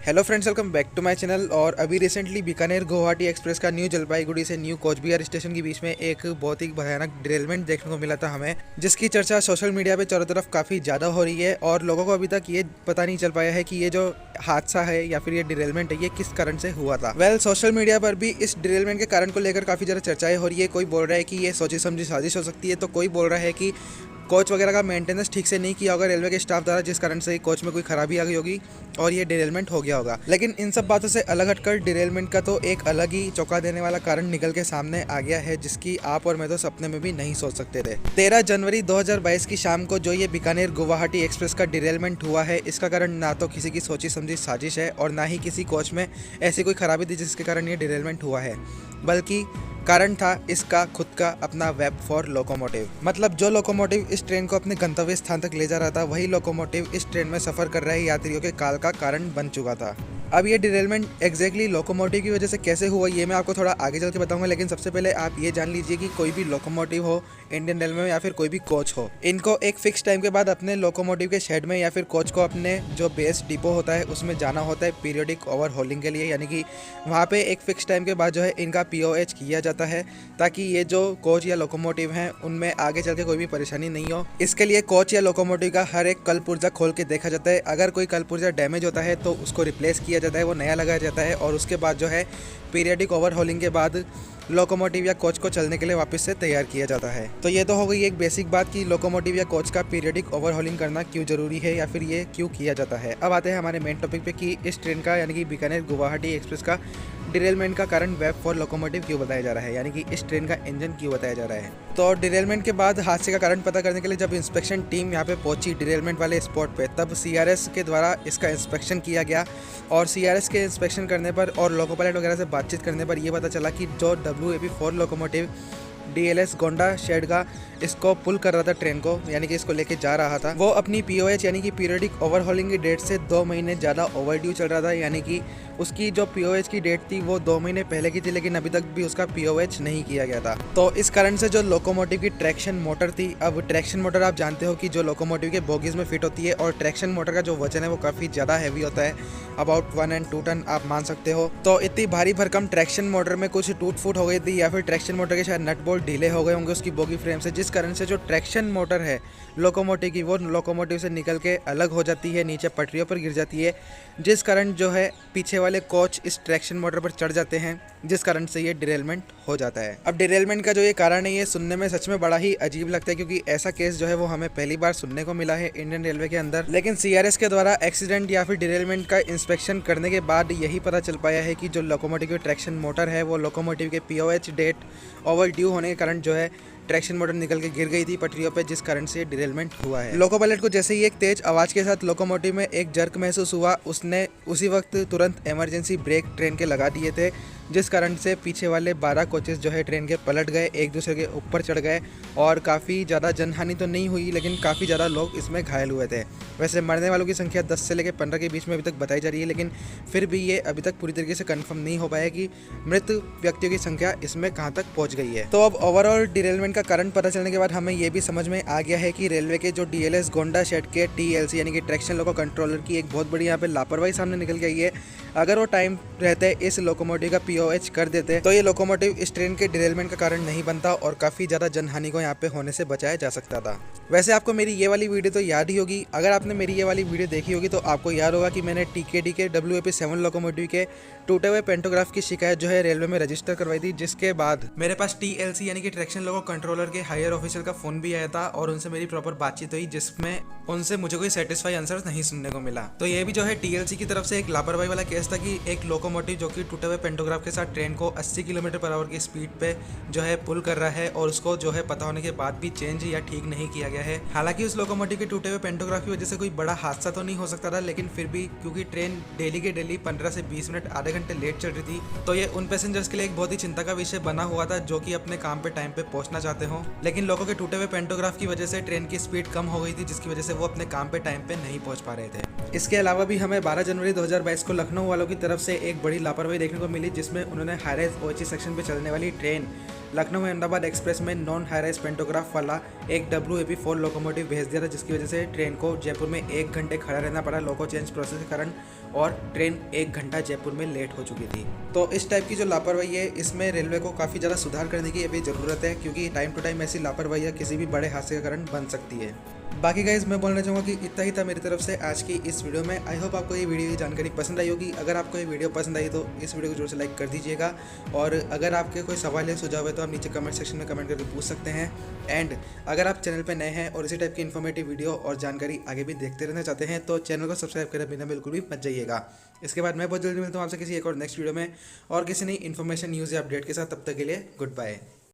Hello friends, welcome back to my channel. और अभी recently Bikaner Guwahati express का न्यू जलपाईगुड़ी से न्यू कोच बिहार स्टेशन के बीच में एक बहुत ही भयानक डिरेलमेंट देखने को मिला था हमें, जिसकी चर्चा सोशल मीडिया पे चारों तरफ काफ़ी ज़्यादा हो रही है और लोगों को अभी तक ये पता नहीं चल पाया है कि ये जो हादसा है या फिर ये डिरेलमेंट है ये किस कारण से हुआ था। सोशल मीडिया पर भी इस डिरेलमेंट के कारण को लेकर काफ़ी ज़्यादा चर्चाएं हो रही है। कोई बोल रहा है कि ये सोची समझी साजिश हो सकती है, तो कोई बोल रहा है कि कोच वगैरह का मेंटेनेंस ठीक से नहीं किया होगा रेलवे के स्टाफ द्वारा, जिस कारण से कोच में कोई खराबी आ गई होगी और ये डिरेलमेंट हो गया होगा। लेकिन इन सब बातों से अलग हटकर डिरेलमेंट का तो एक अलग ही चौंका देने वाला कारण निकल के सामने आ गया है, जिसकी आप और मैं तो सपने में भी नहीं सोच सकते थे। 13 जनवरी 2022 की शाम को जो ये बीकानेर गुवाहाटी एक्सप्रेस का डिरेलमेंट हुआ है, इसका कारण ना तो किसी की सोची समझी साजिश है और ना ही किसी कोच में ऐसी कोई खराबी थी जिसके कारण ये डिरेलमेंट हुआ है, बल्कि कारण था इसका खुद का अपना वेब फॉर लोकोमोटिव। मतलब जो लोकोमोटिव इस ट्रेन को अपने गंतव्य स्थान तक ले जा रहा था, वही लोकोमोटिव इस ट्रेन में सफर कर रहे यात्रियों के काल का कारण बन चुका था। अब ये डिरेलमेंट एग्जैक्टली लोकोमोटिव की वजह से कैसे हुआ ये मैं आपको थोड़ा आगे चल के बताऊंगा, लेकिन सबसे पहले आप ये जान लीजिए कि कोई भी लोकोमोटिव हो इंडियन रेलवे में या फिर कोई भी कोच हो, इनको एक फिक्स टाइम के बाद अपने लोकोमोटिव के शेड में या फिर कोच को अपने जो बेस डिपो होता है उसमें जाना होता है पीरियोडिक ओवरहॉलिंग के लिए। यानी कि वहाँ पे एक फिक्स टाइम के बाद जो है इनका POH किया जाता है, ताकि ये जो कोच या लोकोमोटिव हैं उनमें आगे चल के कोई भी परेशानी नहीं हो। इसके लिए कोच या लोकोमोटिव का हर एक कल पुर्जा खोल के देखा जाता है। अगर कोई कल पुर्जा डैमेज होता है तो उसको रिप्लेस किया जाता है, वो नया लगाया जाता है और उसके बाद जो है पीरियडिक ओवरहॉलिंग के बाद लोकोमोटिव या कोच को चलने के लिए वापस से तैयार किया जाता है। तो ये तो हो गई एक बेसिक बात कि लोकोमोटिव या कोच का पीरियडिक ओवरहॉलिंग करना क्यों जरूरी है या फिर ये क्यों किया जाता है। अब आते हैं हमारे मेन टॉपिक पे कि इस ट्रेन का यानी कि बीकानेर गुवाहाटी एक्सप्रेस का डिरेलमेंट का कारण वेब फॉर लोकोमोटिव क्यों बताया जा रहा है, यानी कि इस ट्रेन का इंजन क्यों बताया जा रहा है। तो डिरेलमेंट के बाद हादसे का कारण पता करने के लिए जब इंस्पेक्शन टीम यहाँ पे पहुंची डिरेलमेंट वाले स्पॉट पे, तब CRS के द्वारा इसका इंस्पेक्शन किया गया और CRS के इंस्पेक्शन करने पर और लोको पायलट वगैरह से बातचीत करने पर यह पता चला कि जो WAP4 locomotive DLS Gonda shade का इसको पुल कर रहा था ट्रेन को, यानी कि इसको लेके जा रहा था, वो अपनी POH यानी कि पीरियडिक ओवरहॉलिंग की डेट से 2 महीने ज़्यादा ओवरड्यू चल रहा था। यानी कि उसकी जो POH की डेट थी वो 2 महीने पहले की थी, लेकिन अभी तक भी उसका POH नहीं किया गया था। तो इस कारण से जो लोकोमोटिव की ट्रैक्शन मोटर थी, अब ट्रैक्शन मोटर आप जानते हो कि जो लोकोमोटिव के बोगीज में फिट होती है और ट्रैक्शन मोटर का जो वजन है वो काफ़ी ज़्यादा हैवी होता है, अबाउट 1 and 2 टन आप मान सकते हो। तो इतनी भारी भरकम ट्रैक्शन मोटर में कुछ टूट फूट हो गई थी या फिर ट्रैक्शन मोटर के शायद नट बोल्ट ढीले हो गए होंगे उसकी बोगी फ्रेम से, जिस कारण से जो ट्रैक्शन मोटर है लोकोमोटिव की वो लोकोमोटिव से निकल के अलग हो जाती है, नीचे पटरियों पर गिर जाती है, जिस कारण जो है पीछे वाले कोच इस ट्रैक्शन मोटर पर चढ़ जाते हैं, जिस कारण से ये डिरेलमेंट हो जाता है। अब डिरेलमेंट का जो ये कारण है ये सुनने में सच में बड़ा ही अजीब लगता है, क्योंकि ऐसा केस जो है वो हमें पहली बार सुनने को मिला है इंडियन रेलवे के अंदर। लेकिन CRS के द्वारा एक्सीडेंट या फिर डिरेलमेंट का इंस्पेक्शन करने के बाद यही पता चल पाया है कि जो लोकोमोटिव की ट्रैक्शन मोटर है वो लोकोमोटिव के POH डेट ओवर ड्यू होने के कारण जो है ट्रैक्शन मोटर निकल के गिर गई थी पटरियों पे, जिस कारण से डिरेलमेंट हुआ है। लोको पायलट को जैसे ही एक तेज आवाज के साथ लोकोमोटिव में एक जर्क महसूस हुआ, उसने उसी वक्त तुरंत इमरजेंसी ब्रेक ट्रेन के लगा दिए थे, जिस कारण से पीछे वाले 12 कोचेस जो है ट्रेन के पलट गए, एक दूसरे के ऊपर चढ़ गए और काफ़ी ज़्यादा जनहानि तो नहीं हुई, लेकिन काफ़ी ज़्यादा लोग इसमें घायल हुए थे। वैसे मरने वालों की संख्या 10 से लेकर 15 के बीच में अभी तक बताई जा रही है, लेकिन फिर भी ये अभी तक पूरी तरीके से कंफर्म नहीं हो पाया कि मृत व्यक्तियों की संख्या इसमें कहाँ तक पहुँच गई है। तो अब ओवरऑल डिरेलमेंट का कारण पता चलने के बाद हमें ये भी समझ में आ गया है कि रेलवे के जो DLS गोंडा शेड के TLC यानी कि ट्रैक्शन लोको कंट्रोलर की एक बहुत बड़ी यहाँ पे लापरवाही सामने निकल के आई है। अगर वो टाइम रहते इस लोकोमोटिव का POH कर देते तो ये लोकोमोटिव इस ट्रेन के डिरेलमेंट का कारण नहीं बनता और काफ़ी ज़्यादा जनहानि को यहाँ पे होने से बचाया जा सकता था। वैसे आपको मेरी ये वाली वीडियो तो याद ही होगी, अगर आपने मेरी ये वाली वीडियो देखी होगी तो आपको याद होगा कि मैंने TKD के WAP7 लोकोमोटिव के टूटे हुए पेंटोग्राफ की शिकायत जो है रेलवे में रजिस्टर करवाई थी, जिसके बाद मेरे पास TLC यानी कि ट्रैक्शन लोको कंट्रोलर के हायर ऑफिसर का फोन भी आया था और उनसे मेरी प्रॉपर बातचीत हुई, जिसमें उनसे मुझे कोई सेटिस्फाई आंसर नहीं सुनने को मिला। तो ये भी जो है TLC की तरफ से एक लापरवाही वाला केस था कि एक लोकोमोटिव जो कि टूटे हुए पेंटोग्राफ के साथ ट्रेन को 80 किलोमीटर/आवर की स्पीड पे जो है पुल कर रहा है और उसको जो है पता होने के बाद भी चेंज या ठीक नहीं किया गया है। हालांकि उस लोकोमोटिव के टूटे हुए पेंटोग्राफ की वजह से कोई बड़ा हादसा तो नहीं हो सकता था, लेकिन फिर भी क्योंकि ट्रेन डेली के डेली 15 से 20 मिनट आधे घंटे लेट चल रही थी, तो ये उन पैसेंजर्स के लिए एक बहुत ही चिंता का विषय बना हुआ था जो कि अपने काम पे टाइम पे पहुंचना चाहते हो। लेकिन लोगों के टूटे हुए पेंटोग्राफ की वजह से ट्रेन की स्पीड कम हो गई थी, जिसकी वजह से वो अपने काम पे टाइम पे नहीं पहुंच पा रहे थे। इसके अलावा भी हमें 12 जनवरी 2022 को लखनऊ वालों की तरफ से एक बड़ी लापरवाही देखने को मिली, जिसमें में उन्होंने हाईराइज ओएचई सेक्शन पे चलने वाली ट्रेन लखनऊ अहमदाबाद एक्सप्रेस में नॉन हाईराइज पेंटोग्राफ वाला एक WAP4 लोकोमोटिव भेज दिया था, जिसकी वजह से ट्रेन को जयपुर में 1 घंटे खड़ा रहना पड़ा लोको चेंज प्रोसेस के कारण, और ट्रेन 1 घंटा जयपुर में लेट हो चुकी थी। तो इस टाइप की जो लापरवाही है, इसमें रेलवे को काफ़ी ज़्यादा सुधार करने की अभी ज़रूरत है, क्योंकि टाइम टू टाइम ऐसी लापरवाही किसी भी बड़े हादसे का कारण बन सकती है। बाकी गाइस मैं बोलना चाहूँगा कि इतना ही था मेरी तरफ से आज की इस वीडियो में। आई होप आपको ये वीडियो की जानकारी पसंद आई होगी। अगर आपको ये वीडियो पसंद आई तो इस वीडियो को जोर से लाइक कर दीजिएगा, और अगर आपके कोई सवाल या सुझाव है तो आप नीचे कमेंट सेक्शन में कमेंट करके पूछ सकते हैं। एंड अगर आप चैनल पर नए हैं और इसी टाइप की इन्फॉर्मेटिव वीडियो और जानकारी आगे भी देखते रहना चाहते हैं तो चैनल को सब्सक्राइब करे बिना बिल्कुल भी मत जाइएगा। इसके बाद मैं बहुत जल्दी मिलता हूँ आपसे किसी एक और नेक्स्ट वीडियो में और किसी नई इन्फॉर्मेशन, न्यूज़ या अपडेट के साथ। तब तक के लिए गुड बाय।